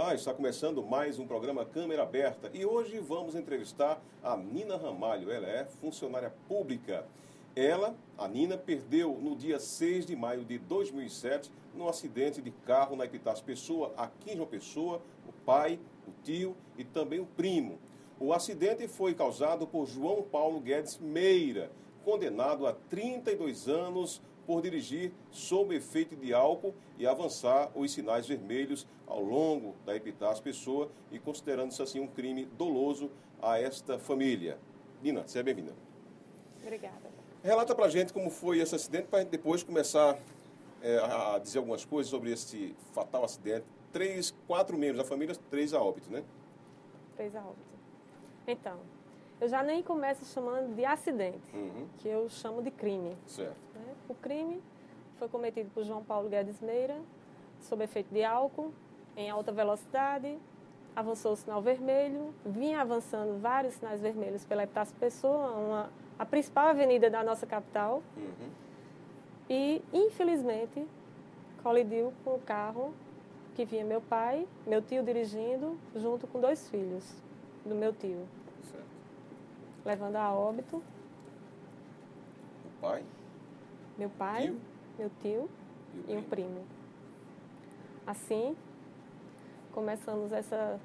Olá, está começando mais um programa Câmera Aberta e hoje vamos entrevistar a Nina Ramalho. Ela é funcionária pública. A Nina, perdeu no dia 6 de maio de 2007 num acidente de carro na Epitácio Pessoa, aqui em João Pessoa, o pai, o tio e também o primo. O acidente foi causado por João Paulo Guedes Meira, condenado a 32 anos por dirigir sob efeito de álcool e avançar os sinais vermelhos ao longo da Epitácio Pessoa e considerando-se assim um crime doloso a esta família. Nina, seja bem-vinda. Obrigada. Relata pra gente como foi esse acidente para a gente depois começar a dizer algumas coisas sobre esse fatal acidente. 4 membros da família, 3 a óbito, né? 3 a óbito. Então, eu já nem começo chamando de acidente, que eu chamo de crime. Certo. Né? O crime foi cometido por João Paulo Guedes Meira, sob efeito de álcool, em alta velocidade, avançou o sinal vermelho, vinha avançando vários sinais vermelhos pela Epitácio Pessoa, a principal avenida da nossa capital, e, infelizmente, colidiu com o carro que vinha meu pai, meu tio dirigindo, junto com 2 filhos do meu tio. Certo. Levando a óbito. O pai? Meu pai, Tio? meu tio e um primo. Assim, começamos essa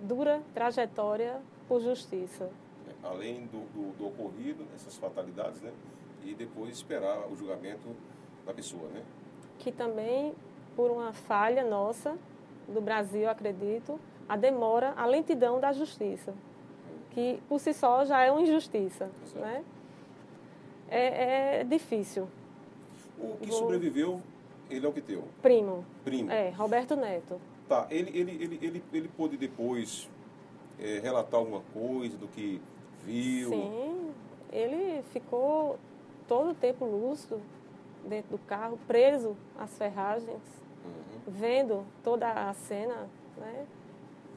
dura trajetória por justiça. Além do ocorrido, essas fatalidades, né? E depois esperar o julgamento da pessoa, né? Que também, por uma falha nossa, do Brasil, acredito, a demora, a lentidão da justiça, que por si só já é uma injustiça, né? É difícil. O que sobreviveu, ele é o que teu? Primo. Primo. Roberto Neto. Tá, ele pôde depois relatar alguma coisa do que viu? Sim, ele ficou todo o tempo lúcido dentro do carro, preso às ferragens, vendo toda a cena, né?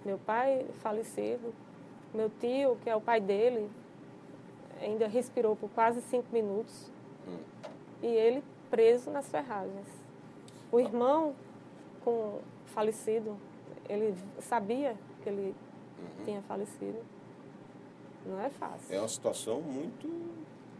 Meu pai falecido, meu tio, que é o pai dele, ainda respirou por quase 5 minutos, e ele preso nas ferragens. O irmão falecido, ele sabia que ele tinha falecido. Não é fácil. É uma situação muito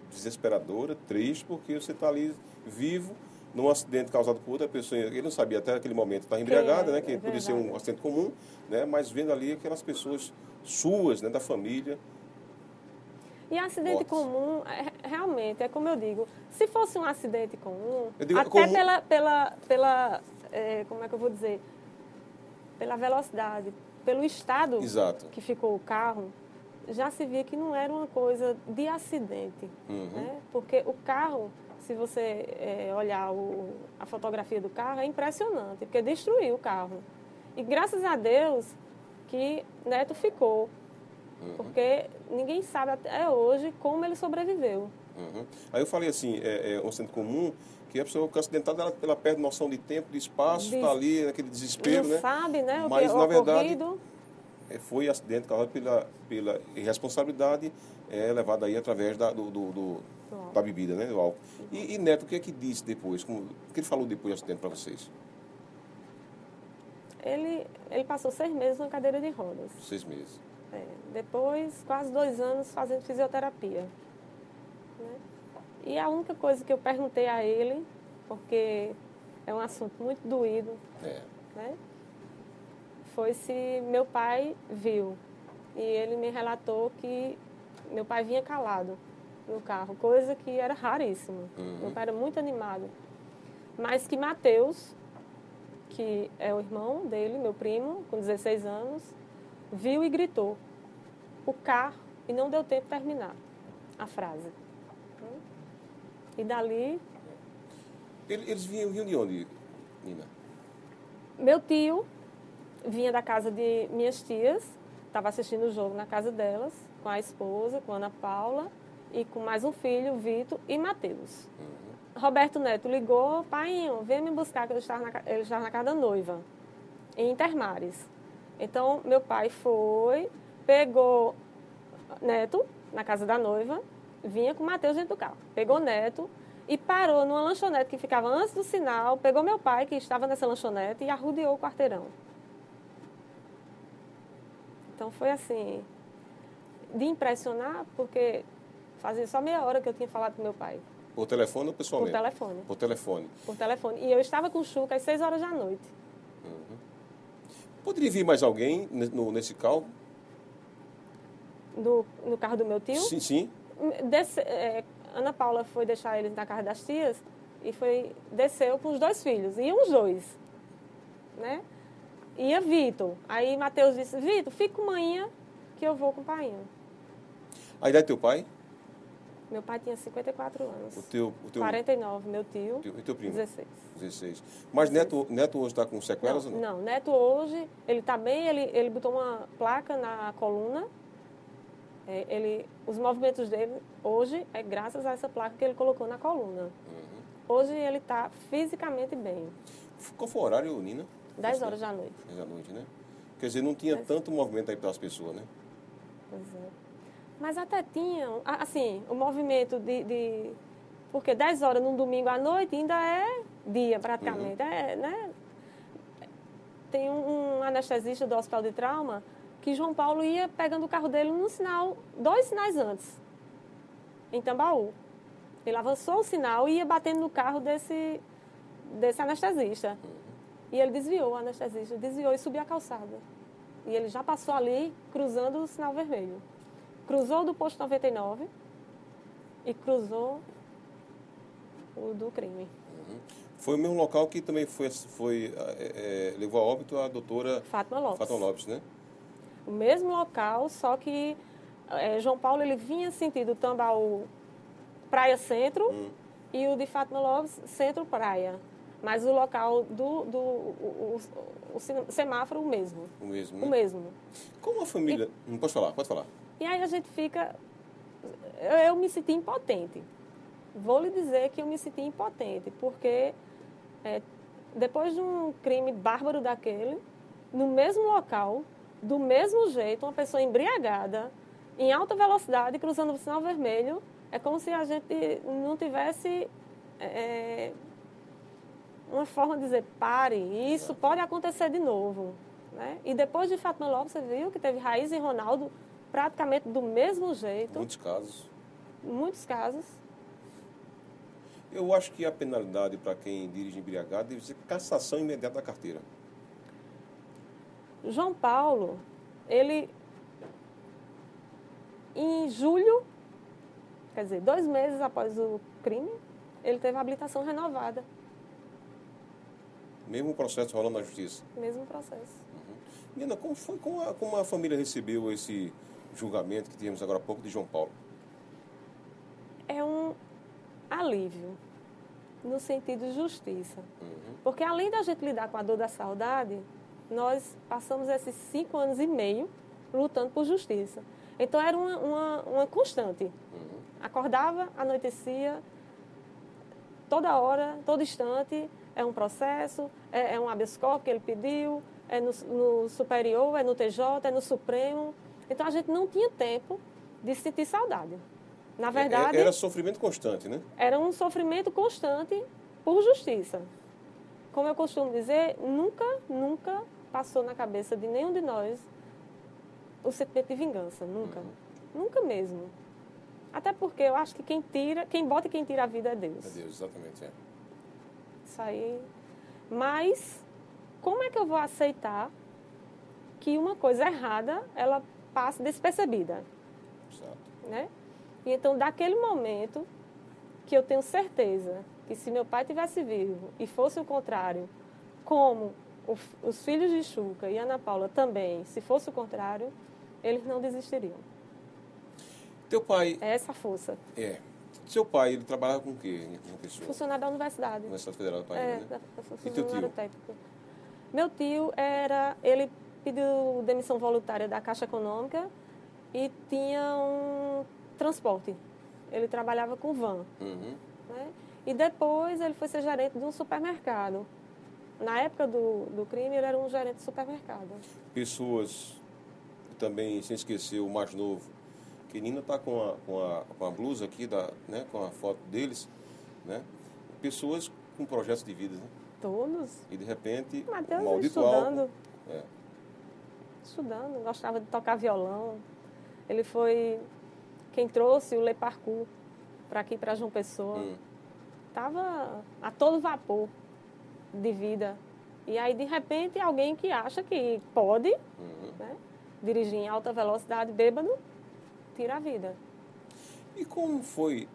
desesperadora, triste, porque você está ali vivo num acidente causado por outra pessoa. Ele não sabia até aquele momento, estava embriagado, né? Que podia ser um acidente comum, né? Mas vendo ali aquelas pessoas suas, né? Da família. E acidente comum, realmente, é como eu digo, se fosse um acidente comum, até comum... como é que eu vou dizer, pela velocidade, pelo estado Exato. que ficou o carro, já se via que não era uma coisa de acidente, né? Porque o carro, se você olhar a fotografia do carro, é impressionante, porque destruiu o carro. E graças a Deus que Neto ficou, porque ninguém sabe até hoje como ele sobreviveu. Aí eu falei assim, um acidente comum, que a pessoa que é acidentada, ela perde noção de tempo, de espaço, está ali naquele desespero, não né? Sabe, né? Mas, na verdade, ocorrido. Foi acidente causado pela irresponsabilidade levada aí através da bebida, né? Do álcool. E Neto, o que é que disse depois? O que ele falou depois do acidente para vocês? Ele passou 6 meses na cadeira de rodas. 6 meses. Depois, quase 2 anos fazendo fisioterapia. Né? E a única coisa que eu perguntei a ele, porque é um assunto muito doído, né? Foi se meu pai viu. E ele me relatou que meu pai vinha calado no carro, coisa que era raríssima. Meu pai era muito animado. Mas que Matheus, que é o irmão dele, meu primo, com 16 anos, viu e gritou o carro e não deu tempo de terminar a frase. E dali... Eles vinham de onde, Nina? Meu tio vinha da casa de minhas tias, estava assistindo o jogo na casa delas, com a esposa, com a Ana Paula, e com mais um filho, Vitor e Matheus. Roberto Neto ligou, pai, vem me buscar, que ele estava na casa da noiva, em Intermares. Então, meu pai foi, pegou Neto na casa da noiva, vinha com o Matheus dentro do carro. Pegou Neto e parou numa lanchonete que ficava antes do sinal, pegou meu pai, que estava nessa lanchonete, e arrodeou o quarteirão. Então foi assim, de impressionar, porque fazia só meia hora que eu tinha falado com meu pai. Por telefone ou pessoalmente? Por telefone. Por telefone. Por telefone. E eu estava com o Chuca às 6 horas da noite. Uhum. Poderia vir mais alguém nesse carro? No carro do meu tio? Sim, sim. Ana Paula foi deixar eles na casa das tias e desceu com os 2 filhos. Iam os 2, né? Ia Vitor. Aí Matheus disse, Vitor, fica com manhã que eu vou com o painho. A idade do teu pai? Meu pai tinha 54 anos. O teu... 49, meu tio. E teu primo? 16. 16. Mas 16. Neto hoje está com sequelas? Não, Neto hoje, ele está bem, ele botou uma placa na coluna. Os movimentos dele hoje é graças a essa placa que ele colocou na coluna. Uhum. Hoje ele está fisicamente bem. Qual foi o horário, Nina? 10 horas da noite. 10 da noite, né? Quer dizer, não tinha tanto movimento aí para as pessoas, né? Pois é. Mas até tinham, assim, o movimento porque 10 horas num domingo à noite ainda é dia, praticamente. Uhum. Né? Tem um anestesista do Hospital de Trauma que João Paulo ia pegando o carro dele no sinal, 2 sinais antes, em Tambaú. Ele avançou o sinal e ia batendo no carro desse anestesista. Uhum. E ele desviou, o anestesista desviou e subiu a calçada. E ele já passou ali, cruzando o sinal vermelho. Cruzou do posto 99 e cruzou o do crime. Uhum. Foi o mesmo local que também levou a óbito a doutora Fátima Lopes, né? O mesmo local, só que João Paulo ele vinha sentido Tambaú Praia Centro e o de Fátima Lopes Centro Praia. Mas o local o semáforo o mesmo. O mesmo, né? O mesmo. Como a família... Pode falar. E aí a gente fica... Eu me senti impotente. Vou lhe dizer que eu me senti impotente, porque depois de um crime bárbaro daquele, no mesmo local, do mesmo jeito, uma pessoa embriagada, em alta velocidade, cruzando o sinal vermelho, é como se a gente não tivesse uma forma de dizer, pare, isso pode acontecer de novo. Né? E depois de Fátima Lopes, você viu que teve Raiz e Ronaldo praticamente do mesmo jeito. Muitos casos. Eu acho que a penalidade para quem dirige embriagado deve ser cassação imediata da carteira. João Paulo, ele, em julho, quer dizer, 2 meses após o crime, ele teve a habilitação renovada. Mesmo processo rolando na justiça? Mesmo processo. Uhum. Nina, como a família recebeu esse julgamento que tivemos agora há pouco de João Paulo? É um alívio, no sentido de justiça. Uhum. Porque além da gente lidar com a dor da saudade, nós passamos esses 5 anos e meio lutando por justiça. Então era uma constante. Uhum. Acordava, anoitecia, toda hora, todo instante, é um processo, é um habeas corpus que ele pediu, é no superior, é no TJ, é no Supremo. Então a gente não tinha tempo de sentir saudade. Na verdade... Era sofrimento constante, né? Era um sofrimento constante por justiça. Como eu costumo dizer, nunca passou na cabeça de nenhum de nós o sentimento de vingança. Nunca. Uhum. Nunca mesmo. Até porque eu acho que quem bota e quem tira a vida é Deus. É Deus, exatamente. Isso aí. Mas, como é que eu vou aceitar que uma coisa errada, ela passe despercebida? Exato. Né? E então, daquele momento, que eu tenho certeza que se meu pai tivesse vivo e fosse o contrário, como os filhos de Chuca e Ana Paula também, se fosse o contrário, eles não desistiriam. Teu pai... É essa força. Seu pai, ele trabalhava com o quê? Funcionário da universidade. Universidade Federal do Paraná, né? E teu tio? Técnico. Meu tio ele pediu demissão voluntária da Caixa Econômica e tinha um transporte. Ele trabalhava com van. Uhum. Né? E depois ele foi ser gerente de um supermercado. Na época do crime, ele era um gerente de supermercado. Pessoas, também, sem esquecer, o mais novo, que Nina está com a blusa aqui, né, com a foto deles, né? Pessoas com projetos de vida, né? Todos. E, de repente, Mateus o maldito estudando. álcool. estudando, gostava de tocar violão. Ele foi quem trouxe o Le Parcours para aqui, para João Pessoa. Estava a todo vapor de vida. E aí, de repente, alguém que acha que pode, né, dirigir em alta velocidade, bêbado, tira a vida. E como foi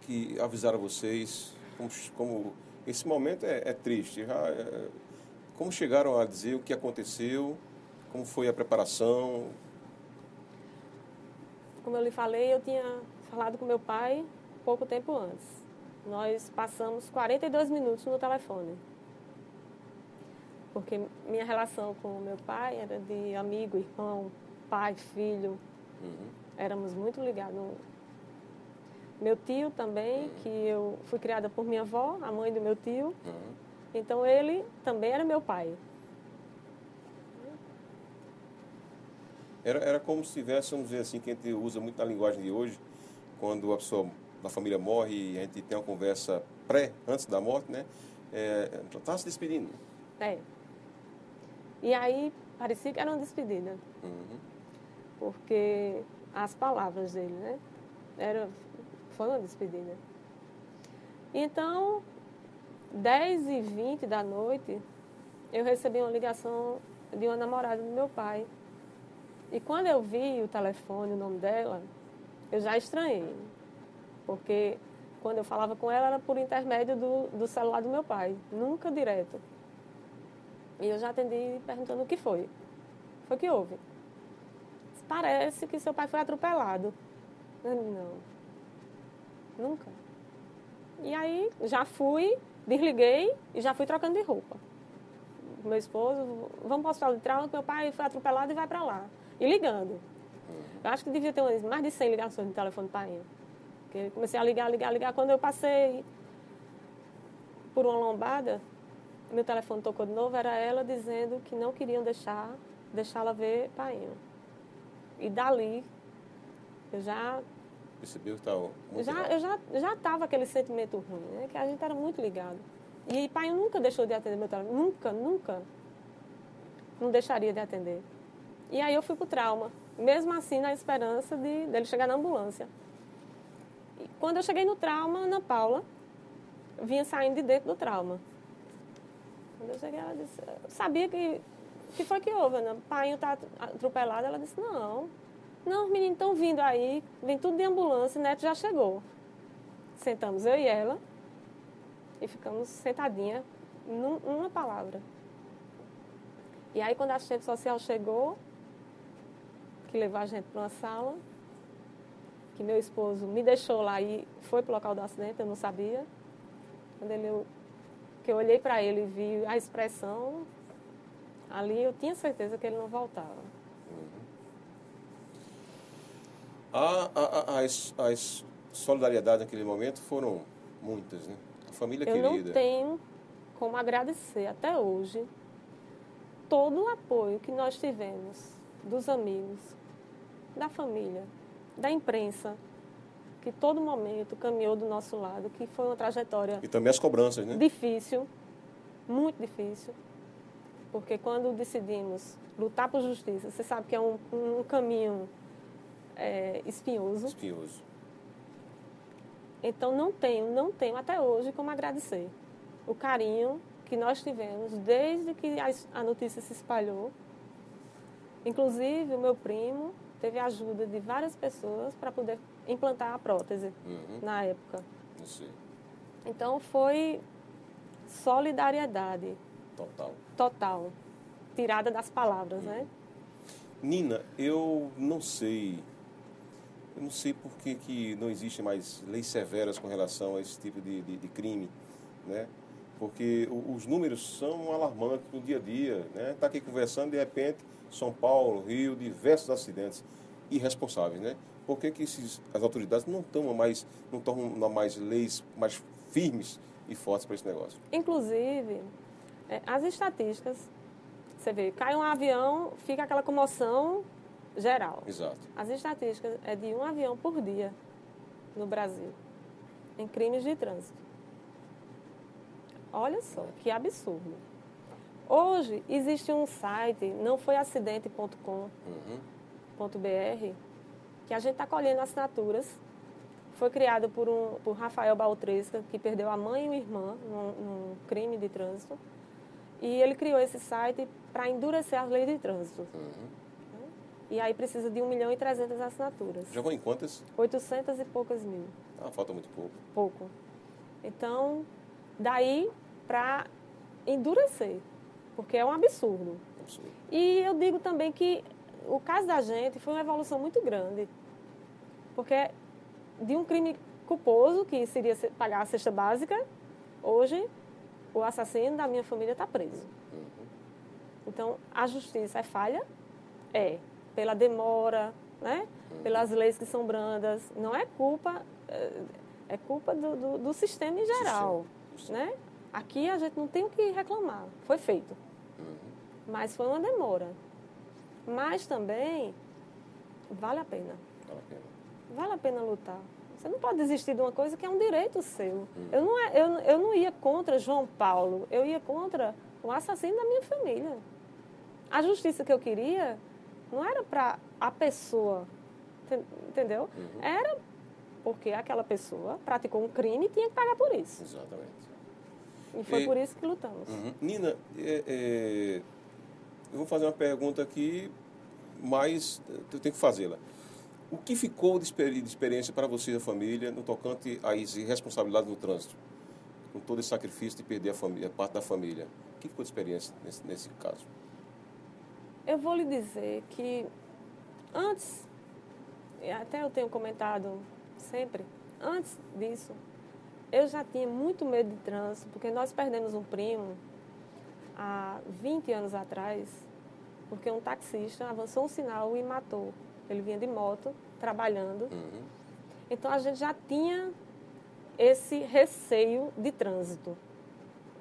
que avisaram vocês? Como esse momento é triste. Como chegaram a dizer o que aconteceu? Como foi a preparação? Como eu lhe falei, eu tinha falado com meu pai pouco tempo antes. Nós passamos 42 minutos no telefone. Porque minha relação com o meu pai era de amigo, irmão, pai, filho. Éramos muito ligados. Meu tio também, que eu fui criada por minha avó, a mãe do meu tio. Então ele também era meu pai. Era como se tivesse, vamos dizer assim, que a gente usa muito na linguagem de hoje, quando a pessoa da família morre e a gente tem uma conversa antes da morte, né? Está se despedindo. E aí parecia que era uma despedida. Porque as palavras dele, né? Foi uma despedida. Então, 10h20 da noite, eu recebi uma ligação de uma namorada do meu pai. E quando eu vi o telefone, o nome dela, eu já estranhei. Porque quando eu falava com ela, era por intermédio do celular do meu pai, nunca direto. E eu já atendi perguntando o que foi. Foi o que houve. Parece que seu pai foi atropelado. Não. Nunca. E aí, já fui, desliguei e já fui trocando de roupa. Meu esposo, vamos para o hospital de trauma, que meu pai foi atropelado e vai para lá. E ligando. Eu acho que devia ter mais de 100 ligações no telefone do pai. Porque comecei a ligar. Quando eu passei por uma lombada, meu telefone tocou de novo, era ela dizendo que não queriam deixá-la ver painho. E dali, eu já... Percebeu que estava muito Eu já estava aquele sentimento ruim, né? Que a gente era muito ligado. E painho nunca deixou de atender meu telefone. Nunca. Não deixaria de atender. E aí eu fui pro trauma. Mesmo assim, na esperança dele chegar na ambulância. E quando eu cheguei no trauma, Ana Paula vinha saindo de dentro do trauma. Quando eu cheguei, ela disse... Eu sabia que foi que houve, Ana? O pai está atropelado. Ela disse, não, os meninos estão vindo aí, vem tudo de ambulância, o Neto já chegou. Sentamos eu e ela e ficamos sentadinha, numa palavra. E aí, quando a assistente social chegou, que levou a gente para uma sala, que meu esposo me deixou lá e foi para o local do acidente, eu não sabia. Quando que eu olhei para ele e vi a expressão, ali eu tinha certeza que ele não voltava. As solidariedades naquele momento foram muitas, né? A família querida. Eu não tenho como agradecer até hoje todo o apoio que nós tivemos dos amigos, da família, da imprensa, que todo momento caminhou do nosso lado, que foi uma trajetória... E também as cobranças, né? Difícil, muito difícil, porque quando decidimos lutar por justiça, você sabe que é um caminho espinhoso. Então não tenho até hoje como agradecer o carinho que nós tivemos desde que a notícia se espalhou. Inclusive o meu primo teve a ajuda de várias pessoas para poder implantar a prótese na época. Sim. Então foi solidariedade. Total. Tirada das palavras, né? Nina, eu não sei por que não existem mais leis severas com relação a esse tipo de crime, né? Porque os números são alarmantes no dia a dia, né? Está aqui conversando, de repente, São Paulo, Rio, diversos acidentes irresponsáveis, né? Por que as autoridades não tornam mais leis mais firmes e fortes para esse negócio? Inclusive, as estatísticas, você vê, cai um avião, fica aquela comoção geral. Exato. As estatísticas é de um avião por dia no Brasil, em crimes de trânsito. Olha só, que absurdo. Hoje, existe um site, nãofoiacidente.com.br, que a gente está colhendo assinaturas. Foi criado por Rafael Baltresca, que perdeu a mãe e uma irmã num crime de trânsito. E ele criou esse site para endurecer as leis de trânsito. E aí precisa de 1.300.000 assinaturas. Já vão em quantas? 800 e poucas mil. Ah, falta muito pouco. Pouco. Então, daí para endurecer, porque é um absurdo. Absurdo. E eu digo também que o caso da gente foi uma evolução muito grande. Porque de um crime culposo, que seria pagar a cesta básica, hoje o assassino da minha família está preso. Então, a justiça é falha? É. Pela demora, né? Pelas leis que são brandas. Não é culpa, é culpa do sistema em geral. Né? Aqui a gente não tem o que reclamar. Foi feito. Mas foi uma demora. Mas também vale a pena. Vale a pena lutar. Você não pode desistir de uma coisa que é um direito seu. Eu não ia contra João Paulo, eu ia contra o assassino da minha família. A justiça que eu queria não era para a pessoa, entendeu? Era porque aquela pessoa praticou um crime e tinha que pagar por isso. Exatamente. E foi por isso que lutamos. Nina, eu vou fazer uma pergunta aqui, mas eu tenho que fazê-la. O que ficou de experiência para você e a família no tocante às irresponsabilidades no trânsito? Com todo esse sacrifício de perder a parte da família. O que ficou de experiência nesse caso? Eu vou lhe dizer que antes, até eu tenho comentado sempre, antes disso, eu já tinha muito medo de trânsito, porque nós perdemos um primo há 20 anos atrás, porque um taxista avançou um sinal e matou. Ele vinha de moto, trabalhando. Então, a gente já tinha esse receio de trânsito.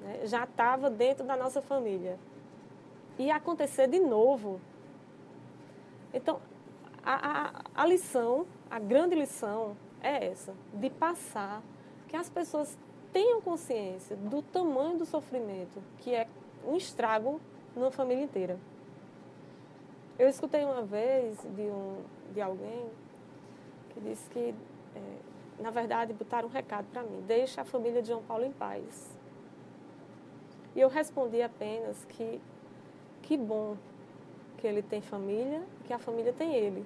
Né? Já estava dentro da nossa família. Ia acontecer de novo. Então, a lição, a grande lição é essa, de passar, que as pessoas tenham consciência do tamanho do sofrimento, que é um estrago numa família inteira. Eu escutei uma vez de alguém que disse que, na verdade, botaram um recado para mim: deixa a família de João Paulo em paz. E eu respondi apenas que bom que ele tem família, que a família tem ele,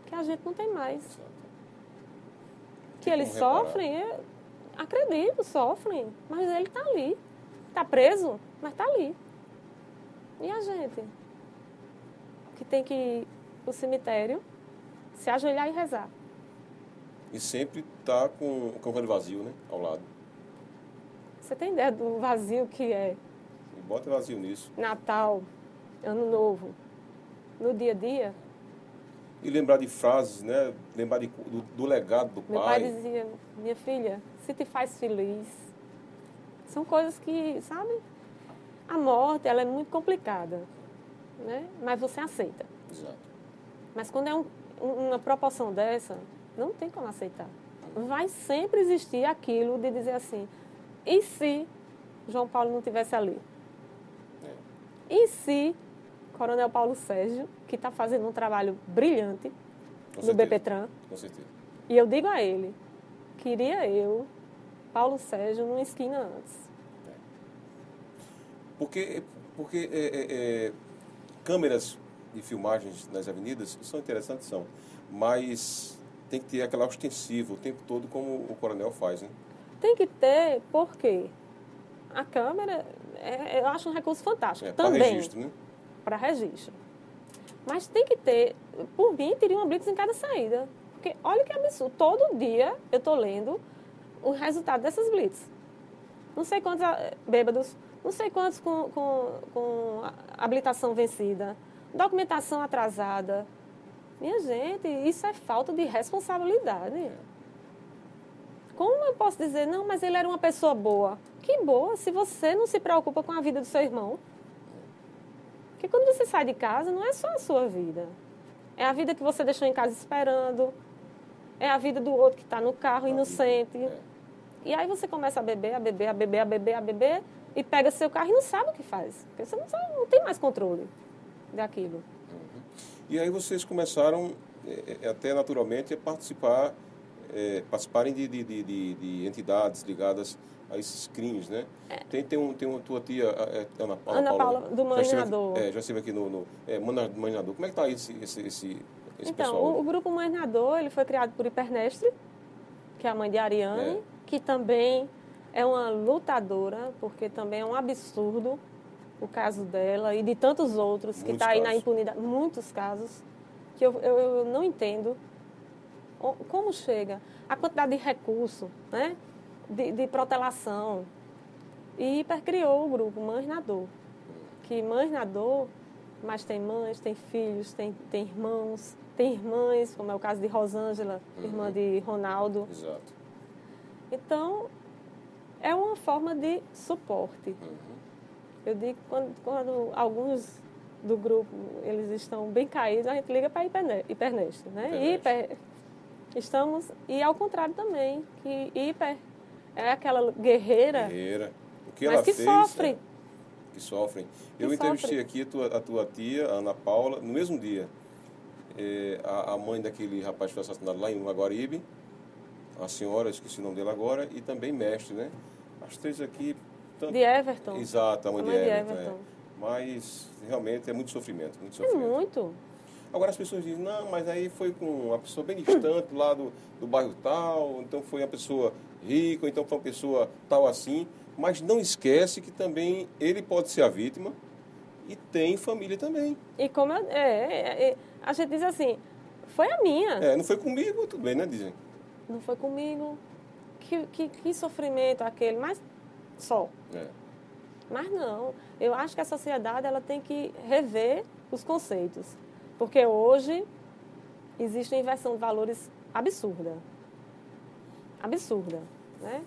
que a gente não tem mais. Que eles sofrem, eu acredito, sofrem, mas ele está ali. Está preso, mas está ali. E a gente? Que tem que ir para o cemitério, se ajoelhar e rezar. E sempre está com o cavalo vazio, né? Ao lado. Você tem ideia do vazio que é? E bota vazio nisso. Natal, Ano Novo, no dia a dia. E lembrar de frases, né? Lembrar do legado do pai. Meu pai dizia: minha filha, se te faz feliz. São coisas que, sabe? A morte, ela é muito complicada. Né? Mas você aceita. Exato. Mas quando é uma proporção dessa, não tem como aceitar. Vai sempre existir aquilo de dizer assim: e se João Paulo não estivesse ali? E se Coronel Paulo Sérgio, que está fazendo um trabalho brilhante no BPTran, com certeza. E eu digo a ele: queria eu, Paulo Sérgio, numa esquina antes. Porque câmeras de filmagens nas avenidas são interessantes, são, mas tem que ter aquela ostensiva o tempo todo, como o coronel faz, né? Tem que ter, porque a câmera, eu acho um recurso fantástico. Também. Para registro, né? Para registro. Mas tem que ter, por mim, teria uma blitz em cada saída. Porque olha que absurdo, todo dia eu estou lendo o resultado dessas blitz. Não sei quantos bêbados, não sei quantos com habilitação vencida, documentação atrasada. Minha gente, isso é falta de responsabilidade. Como eu posso dizer, não, mas ele era uma pessoa boa? Que boa, se você não se preocupa com a vida do seu irmão. Porque quando você sai de casa, não é só a sua vida. É a vida que você deixou em casa esperando. É a vida do outro que está no carro, inocente. E aí você começa a beber, a beber, a beber, a beber, a beber. e pega seu carro e não sabe o que faz. Porque você não tem mais controle daquilo. Uhum. E aí vocês começaram, até naturalmente, a participarem de entidades ligadas a esses crimes, né? Tem uma tua tia, Ana Paula, do Manjador. Já esteve aqui no Manjador. Como é que está esse Então, pessoal? o grupo Manjador, ele foi criado por Hipernestre, que é a mãe de Ariane, que também é uma lutadora, porque também é um absurdo o caso dela e de tantos outros que está aí na impunidade. Muitos casos que eu não entendo como chega. A quantidade de recurso, né? De protelação. E Hiper criou o grupo Mães na Dor. Que Mães na Dor, mas tem mães, tem filhos, tem irmãos, tem irmãs, como é o caso de Rosângela, irmã de Ronaldo. Exato. Então, é uma forma de suporte. Eu digo que quando alguns do grupo eles estão bem caídos, a gente liga para Hipernestre, né? E ao contrário também, que Hiper é aquela guerreira. O que mas ela que fez, sofre. Que sofrem. Eu entrevistei aqui a tua tia, a Ana Paula, no mesmo dia. A mãe daquele rapaz que foi assassinado lá em Maguaribe, a senhora, esqueci o nome dele agora, e também mestre, né? As três aqui... De Everton. Exato, a mãe de Everton. Mas realmente é muito sofrimento, muito sofrimento. É muito. Agora as pessoas dizem, não, mas aí foi com uma pessoa bem distante lá do bairro tal, então foi uma pessoa rica, então foi uma pessoa tal assim, mas não esquece que também ele pode ser a vítima e tem família também. E como a gente diz assim, foi a minha. Não foi comigo, tudo bem, né, dizem? Não foi comigo. Que sofrimento aquele, mas só. Mas não, eu acho que a sociedade ela tem que rever os conceitos. Porque hoje existe uma inversão de valores absurda. Absurda, né?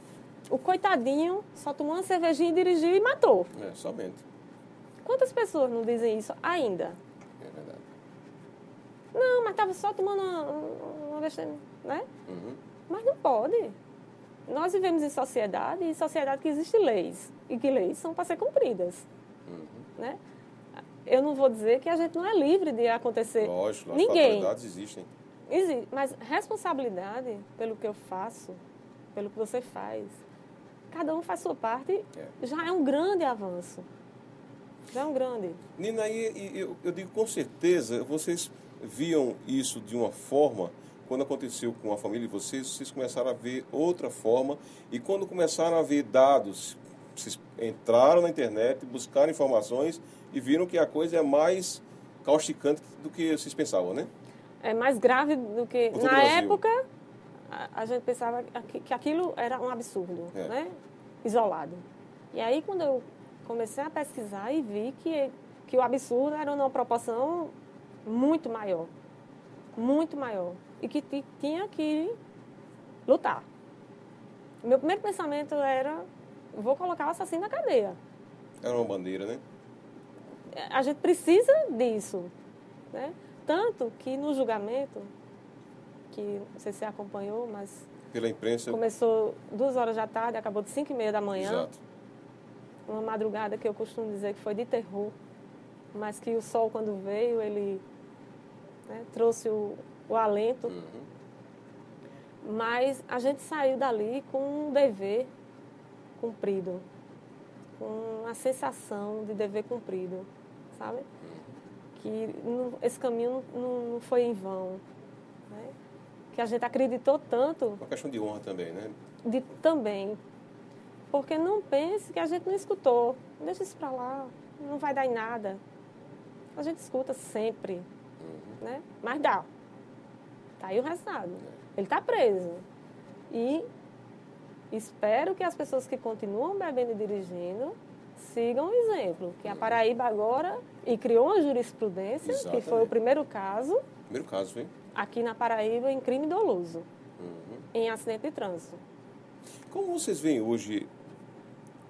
O coitadinho só tomou uma cervejinha e dirigiu e matou. Somente. Quantas pessoas não dizem isso ainda? É verdade. Não, mas estava só tomando uma besteira, né? Mas não pode. Nós vivemos em sociedade, e sociedade que existem leis. E que leis são para ser cumpridas. Né? Eu não vou dizer que a gente não é livre de acontecer. Lógico, as ninguém. fatalidades existem. Existe, mas responsabilidade pelo que eu faço, pelo que você faz, cada um faz sua parte, já é um grande avanço. Já é um grande. Nina, aí eu digo com certeza, vocês viam isso de uma forma, quando aconteceu com a família de vocês começaram a ver outra forma, e quando começaram a ver dados, vocês entraram na internet, buscaram informações e viram que a coisa é mais causticante do que vocês pensavam, né? É mais grave do que... Na época, a gente pensava que aquilo era um absurdo, né? Isolado. E aí, quando eu comecei a pesquisar e vi que o absurdo era numa proporção muito maior. Muito maior. E que tinha que lutar. O meu primeiro pensamento era, vou colocar o assassino na cadeia. Era uma bandeira, né? A gente precisa disso, né? Tanto que no julgamento, que não sei se você acompanhou, mas... Pela imprensa... Começou 2h da tarde, acabou de 5h30 da manhã. Exato. Uma madrugada que eu costumo dizer que foi de terror, mas que o sol, quando veio, ele trouxe o alento. Mas a gente saiu dali com um dever cumprido, com a sensação de dever cumprido, sabe? Que esse caminho não foi em vão, né? Que a gente acreditou tanto... Uma questão de honra também, né? Também. Porque não pense que a gente não escutou. Deixa isso para lá, não vai dar em nada. A gente escuta sempre, né? Mas dá. Tá aí o resultado. Ele está preso. E espero que as pessoas que continuam bebendo e dirigindo sigam o exemplo. Que a Paraíba agora criou uma jurisprudência, que foi o primeiro caso. Primeiro caso, foi? Aqui na Paraíba, em crime doloso, em acidente de trânsito. Como vocês veem hoje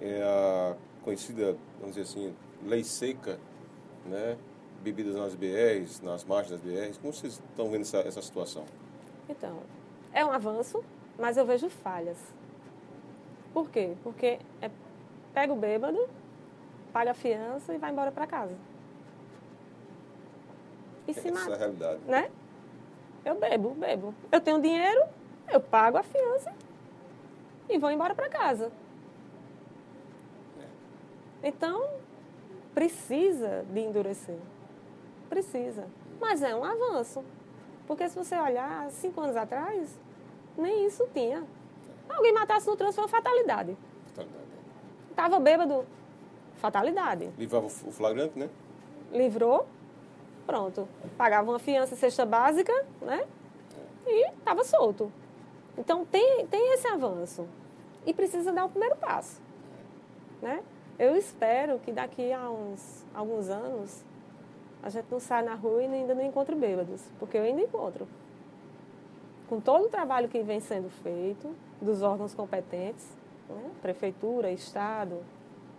a conhecida, vamos dizer assim, lei seca, né? Bebidas nas BRs, nas margens das BRs, como vocês estão vendo essa situação? Então, é um avanço, mas eu vejo falhas. Por quê? Porque pega o bêbado, paga a fiança e vai embora para casa. E se mata. Essa é a realidade. Né? Eu bebo. Eu tenho dinheiro, eu pago a fiança e vou embora para casa. Então, precisa de endurecer. Precisa. Mas é um avanço. Porque se você olhar, 5 anos atrás, nem isso tinha. Alguém matasse no trânsito foi uma fatalidade. Estava bêbado, fatalidade. Livrava o flagrante, né? Livrou, pronto. Pagava uma fiança cesta básica, né? E estava solto. Então, tem esse avanço. E precisa dar o primeiro passo. Né? Eu espero que daqui a alguns anos a gente não saia na rua e ainda não encontre bêbados. Porque eu ainda encontro. Com todo o trabalho que vem sendo feito, dos órgãos competentes, né? Prefeitura, Estado,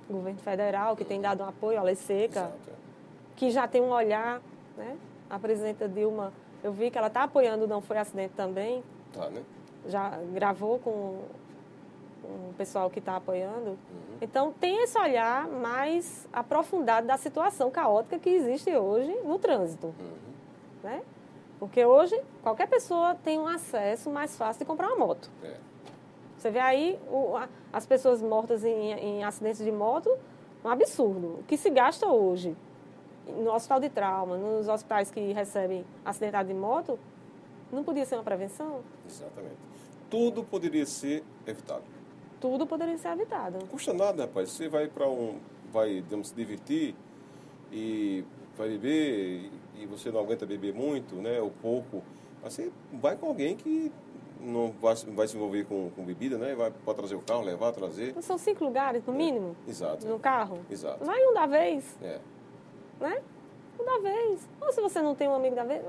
governo federal, que tem dado um apoio à lei seca, Exato. que já tem um olhar, né? A presidenta Dilma, eu vi que ela está apoiando o Não Foi Acidente também. Tá, né? Já gravou com o pessoal que está apoiando. Então, tem esse olhar mais aprofundado da situação caótica que existe hoje no trânsito. Né? Porque hoje, qualquer pessoa tem um acesso mais fácil de comprar uma moto. Você vê aí as pessoas mortas em acidentes de moto, um absurdo. O que se gasta hoje no hospital de trauma, nos hospitais que recebem acidentado de moto, não podia ser uma prevenção? Exatamente. Tudo poderia ser evitado. Tudo poderia ser evitado. Não custa nada, rapaz. Você vai digamos, se divertir e vai beber e você não aguenta beber muito, né, ou pouco. Você vai com alguém que não vai se envolver com bebida, né? Pode trazer o carro, levar, trazer. São 5 lugares, no mínimo, Exato. no carro. Exato. Vai um da vez. Né? Um da vez. Ou se você não tem um amigo da vez,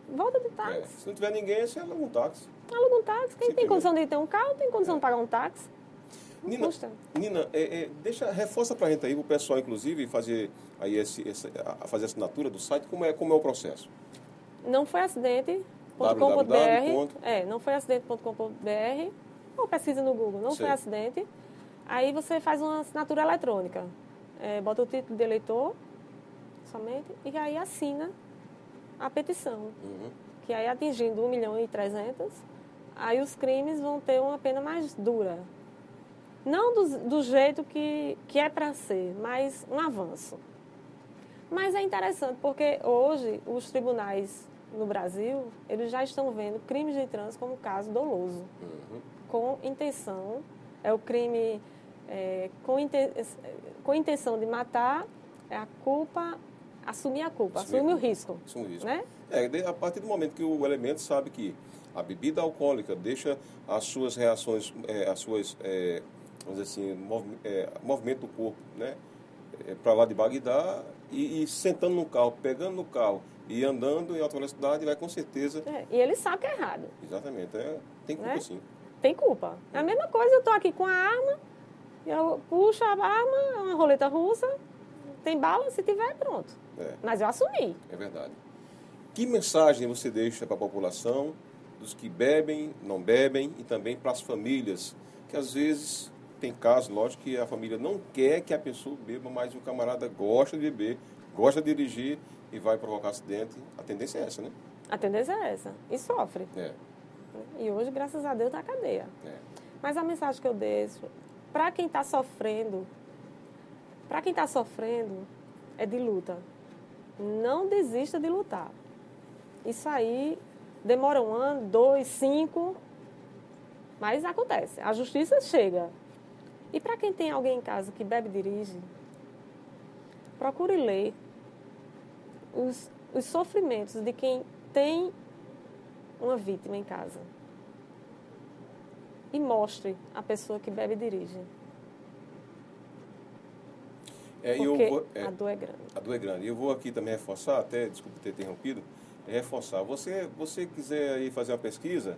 volta de táxi. Se não tiver ninguém, você aluga um táxi. Aluga um táxi. Quem tem condição de ter um carro, tem condição de pagar um táxi. Nina, reforça pra gente aí, o pessoal, inclusive, fazer aí fazer a assinatura do site, como é o processo? Não foi acidente.com.br. Não foi acidente.com.br. Ou pesquisa no Google, não foi acidente. Aí você faz uma assinatura eletrônica. Bota o título de eleitor, somente, e aí assina a petição. Que aí atingindo 1.300.000, aí os crimes vão ter uma pena mais dura. Não do jeito que é para ser, mas um avanço. Mas é interessante, porque hoje os tribunais no Brasil, eles já estão vendo crimes de trânsito como caso doloso. Com intenção, é o crime com intenção de matar, é a culpa, assumir a culpa, assumir o risco. Né? A partir do momento que o elemento sabe que a bebida alcoólica deixa as suas reações, vamos dizer assim, movimento do corpo, né? Para lá de Bagdá e sentando no carro, pegando no carro e andando em alta velocidade, vai com certeza... E ele sabe que é errado. Exatamente. Tem culpa, né? Sim. Tem culpa. É a mesma coisa, eu estou aqui com a arma, eu puxo a arma, é uma roleta russa, tem bala, se tiver, pronto. Mas eu assumi. É verdade. Que mensagem você deixa para a população, dos que bebem, não bebem, e também para as famílias, que às vezes... Tem casos, lógico, que a família não quer que a pessoa beba, mas o camarada gosta de beber, gosta de dirigir e vai provocar acidente. A tendência é essa, né? A tendência é essa. E sofre. E hoje, graças a Deus, está na cadeia. Mas a mensagem que eu deixo, para quem está sofrendo, é de luta. Não desista de lutar. Isso aí demora 1 ano, 2, 5, mas acontece. A justiça chega. E para quem tem alguém em casa que bebe e dirige, procure ler os sofrimentos de quem tem uma vítima em casa. E mostre a pessoa que bebe e dirige. Porque a dor é grande. A dor é grande. E eu vou aqui também reforçar, até, desculpe ter interrompido, reforçar. Você quiser aí fazer uma pesquisa,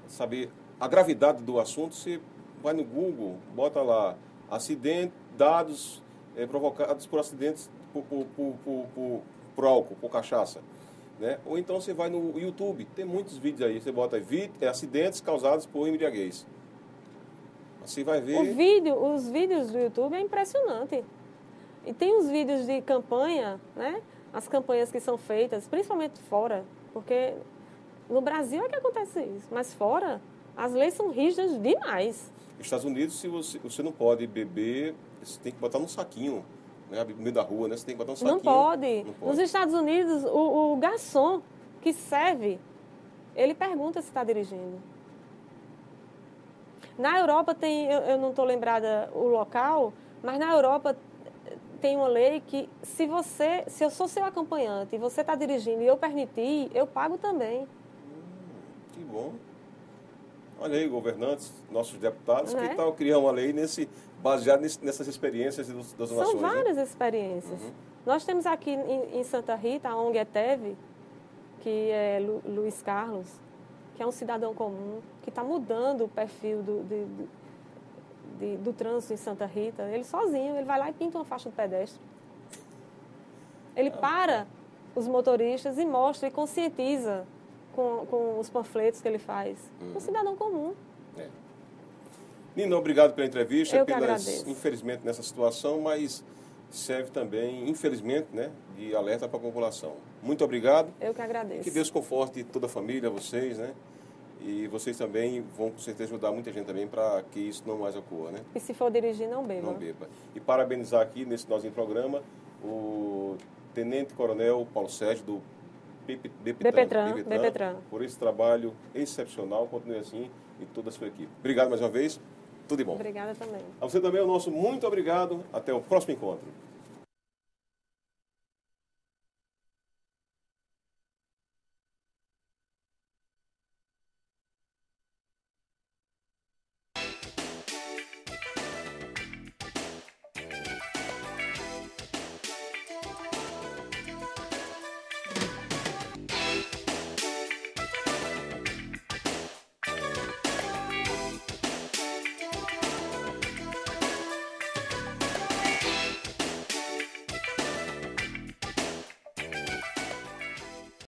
saber a gravidade do assunto, você vai no Google, bota lá, acidente, dados provocados por acidentes por álcool, por cachaça. Né? Ou então você vai no YouTube, tem muitos vídeos aí, você bota acidentes causados por embriaguez. Você vai ver... Os vídeos do YouTube é impressionante. E tem os vídeos de campanha, né? As campanhas que são feitas, principalmente fora, porque no Brasil é que acontece isso, mas fora as leis são rígidas demais. Nos Estados Unidos, se você não pode beber, você tem que botar num saquinho, né? No meio da rua, né? Você tem que botar um saquinho. Não pode. Não pode. Nos Estados Unidos, o garçom que serve, ele pergunta se está dirigindo. Na Europa tem, eu não estou lembrada o local, mas na Europa tem uma lei que se eu sou seu acompanhante e você está dirigindo e eu permitir, eu pago também. Que bom. Olha aí, governantes, nossos deputados, Não que é? tal criar uma lei baseada nessas experiências das nações? São várias experiências. Uhum. Nós temos aqui em Santa Rita, a ONG ETEV, que é Luiz Carlos, que é um cidadão comum, que está mudando o perfil do trânsito em Santa Rita. Ele sozinho, ele vai lá e pinta uma faixa de pedestre. Ele para os motoristas e mostra e conscientiza com os panfletos que ele faz. Um cidadão comum. É. Nina, obrigado pela entrevista. Eu que agradeço. Infelizmente, nessa situação, mas serve também, infelizmente, né, de alerta para a população. Muito obrigado. Eu que agradeço. Que Deus conforte toda a família, vocês, né? E vocês também vão, com certeza, ajudar muita gente também para que isso não mais ocorra, né? E se for dirigir, não beba. Não beba. E parabenizar aqui, nesse finalzinho do programa, o Tenente Coronel Paulo Sérgio, do BPTran, por esse trabalho excepcional. Continue assim e toda a sua equipe. Obrigado mais uma vez. Tudo de bom. Obrigada também. A você também, o nosso muito obrigado. Até o próximo encontro.